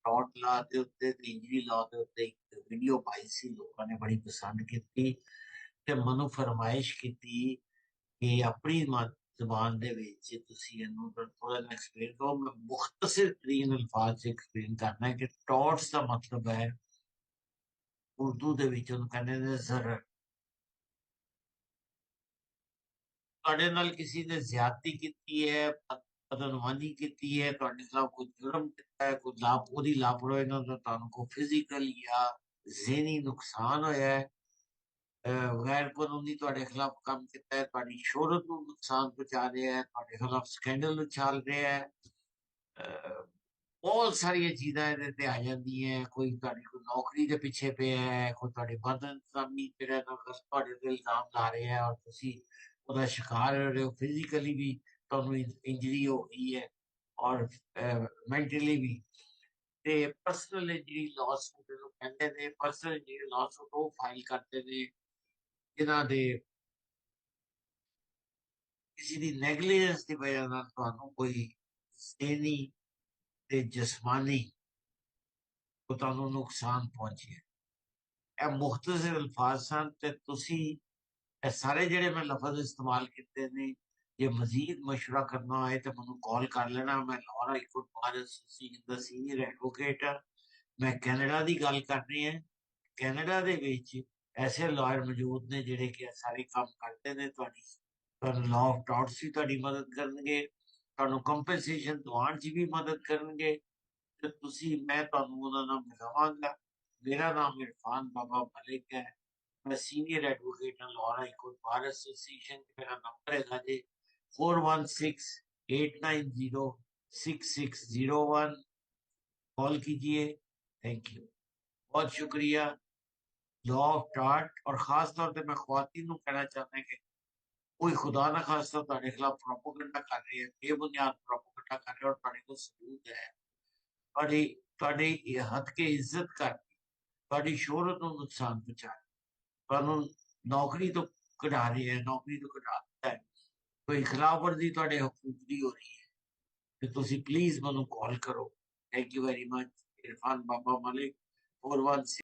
Taught ਲਾ ਦੇ ਉੱਤੇ ਤੇ ਇੰਜਰੀ ਲਾ ਦੇ ਉੱਤੇ ਇੱਕ ਵੀਡੀਓ ਪਾਈ ਸੀ, ਲੋਕਾਂ ਨੇ ਬੜੀ ਪਸੰਦ ਕੀਤੀ ਤੇ ਮੈਨੂੰ ਫਰਮਾਇਸ਼ ਕੀਤੀ ਕਿ ਆਪਣੀ ਜ਼ਬਾਨ ਦੇ ਵਿੱਚ ਤੁਸੀਂ ਇਹਨੂੰ ਥੋੜਾ ਜਿਹਾ ਐਕਸਪਲੇਨ ਕਰੋ। ਮੈਂ ਮੁਖਤਸਰ ਤਰੀਨ ਅਲਫਾਜ਼ 'ਚ ਐਕਸਪਲੇਨ ਕਰਨਾ ਹੈ ਕਿ ਟੌਟਸ ਦਾ ਮਤਲਬ ਹੈ ਉਰਦੂ ਦੇ ਵਿੱਚ ਉਹਨੂੰ ਕਹਿੰਦੇ ਨੇ ਜ਼ਰ। ਤੁਹਾਡੇ ਨਾਲ ਕਿਸੇ ਨੇ ਜ਼ਿਆਦਤੀ ਕੀਤੀ ਹੈ, ਬਦਨਵਾਨੀ ਕੀਤੀ ਹੈ, ਤੁਹਾਡੇ ਖਿਲਾਫ ਕੋਈ ਜੁਰਮ ਕੀਤਾ ਹੈ, ਕੋਈ ਉਹਦੀ ਲਾਪਰਵਾਹੀ ਨਾਲ ਤੁਹਾਨੂੰ ਕੋਈ ਫਿਜ਼ੀਕਲ ਜਾਂ ਜ਼ਹਿਨੀ ਨੁਕਸਾਨ ਹੋਇਆ ਹੈ, ਗੈਰ ਕਾਨੂੰਨੀ ਤੁਹਾਡੇ ਖਿਲਾਫ ਕੰਮ ਕੀਤਾ ਹੈ, ਤੁਹਾਡੀ ਸ਼ੋਹਰਤ ਨੂੰ ਨੁਕਸਾਨ ਪਹੁੰਚਾ ਰਿਹਾ ਹੈ, ਤੁਹਾਡੇ ਖਿਲਾਫ ਸਕੈਂਡਲ ਉਛਾਲ ਰਿਹਾ ਹੈ, ਅਹ, ਬਹੁਤ ਸਾਰੀਆਂ ਚੀਜ਼ਾਂ ਇਹਦੇ ਤੇ ਆ ਜਾਂਦੀਆਂ। ਕੋਈ ਤੁਹਾਡੀ ਕੋਈ ਨੌਕਰੀ ਦੇ ਪਿੱਛੇ ਪਿਆ ਹੈ, ਕੋਈ ਤੁਹਾਡੀ ਬਦਇਨਸਾਮੀ ਜਿਹੜਾ ਤੁਹਾਡੇ ਤੇ ਇਲਜ਼ਾਮ ਲਾ ਰਿਹਾ ਹੈ ਔਰ ਤੁਸੀਂ ਉਹਦਾ ਸ਼ਿਕਾਰ ਹੋ ਰਹੇ ਹੋ, ਫਿਜ਼ੀਕਲੀ ਵੀ ਤੁਹਾਨੂੰ ਇੰਜਰੀ ਹੋ ਗਈ ਹੈ ਔਰ ਮੈਂਟਲੀ ਵੀ। ਤੇ ਪਰਸਨਲ ਇੰਜਰੀ ਲਾਸ ਜਿਹਨੂੰ ਕਹਿੰਦੇ ਨੇ, ਪਰਸਨਲ ਇੰਜਰੀ ਲਾਸ ਉਹ ਫਾਈਲ ਕਰਦੇ ਨੇ ਜਿਨ੍ਹਾਂ ਦੇ ਕਿਸੇ ਦੀ ਨੈਗਲੀਜੈਂਸ ਦੀ ਵਜ੍ਹਾ ਨਾਲ ਤੁਹਾਨੂੰ ਕੋਈ ਜ਼ਹਿਨੀ ਤੇ ਜਿਸਮਾਨੀ ਕੋ ਤੁਹਾਨੂੰ ਨੁਕਸਾਨ ਪਹੁੰਚਿਆ। ਇਹ ਮੁਖਤਸਰ ਅਲਫਾਜ਼ ਸਨ ਤੇ ਤੁਸੀਂ ਇਹ ਸਾਰੇ ਜਿਹੜੇ ਮੈਂ ਲਫ਼ਜ਼ ਇਸਤੇਮਾਲ ਕੀਤੇ ਨੇ, ਜੇ ਮਜ਼ੀਦ ਮਸ਼ਵਰਾ ਕਰਨਾ ਹੋਏ ਤਾਂ ਮੈਨੂੰ ਕਾਲ ਕਰ ਲੈਣਾ। ਮੈਂ Lahore high court bar association ਦਾ ਸੀਨੀਅਰ ਐਡਵੋਕੇਟ ਹਾਂ। ਮੈਂ ਕੈਨੇਡਾ ਦੀ ਗੱਲ ਕਰ ਰਹੀ ਹਾਂ। ਕੈਨੇਡਾ ਦੇ ਵਿੱਚ ਐਸੇ ਲਾਇਰ ਮੌਜੂਦ ਨੇ ਜਿਹੜੇ ਕਿ ਸਾਰੇ ਕੰਮ ਕਰਦੇ ਨੇ। ਤੁਹਾਨੂੰ ਲਾਅ ਆਫ ਟਾਰਟਸ ਵੀ ਤੁਹਾਡੀ ਮਦਦ ਕਰਨਗੇ, ਤੁਹਾਨੂੰ ਕੰਪਨਸੇਸ਼ਨ ਦਿਵਾਉਣ 'ਚ ਵੀ ਮਦਦ ਕਰਨਗੇ ਤੇ ਮੈਂ ਤੁਹਾਨੂੰ ਉਹਨਾਂ ਨਾਲ ਮਿਲਾਵਾਂਗਾ। ਮੇਰਾ ਨਾਮ ਇਰਫਾਨ ਬਾਬਾ ਮਲਿਕ ਹੈ। ਮੈਂ ਸੀਨੀਅਰ ਐਡਵੋਕੇਟ ਹਾਂ Lahore high court bar association. ਮੇਰਾ ਨੰਬਰ ਹੈਗਾ ਜੀ 4168906601। कॉल कीजिए। थैंक यू, बहुत शुक्रिया। लॉ ऑफ टार्ट और खास तौर पे मैं ख्वातीन को कहना चाहता है कि कोई खुदा ना खास्ता ਤੁਹਾਡੇ ਖਿਲਾਫ ਪ੍ਰੋਪਗੈਂਡਾ ਕਰ ਰਹੀ ਹੈ, ਬੇਬੁਨਿਆਦ ਪ੍ਰੋਪਗੈਂਡਾ ਕਰ ਰਹੀ ਹੈ ਔਰ ਤੁਹਾਡੇ ਕੋਲ ਸਬੂਤ ਹੈ, ਤੁਹਾਡੀ ਹੱਦ ਕੇ ਇੱਜ਼ਤ ਕਰਦੀ, ਤੁਹਾਡੀ ਸ਼ੋਹਰਤ ਨੂੰ ਨੁਕਸਾਨ ਪਹੁੰਚਾ ਰਹੀ, ਤੁਹਾਨੂੰ ਨੌਕਰੀ ਤੋਂ ਕਢਾ ਰਹੀ ਹੈ, ਨੌਕਰੀ ਤੋਂ ਕਢਾ ਦਿੱਤਾ ਹੈ, ਕੋਈ ਖਿਲਾਫ ਵਰਜ਼ੀ ਤੁਹਾਡੇ ਹਕੂਕ ਦੀ ਹੋ ਰਹੀ ਹੈ ਤੇ ਤੁਸੀਂ ਪਲੀਜ਼ ਮੈਨੂੰ ਕਾਲ ਕਰੋ। Thank you very much. Irfan Baba Malik 4168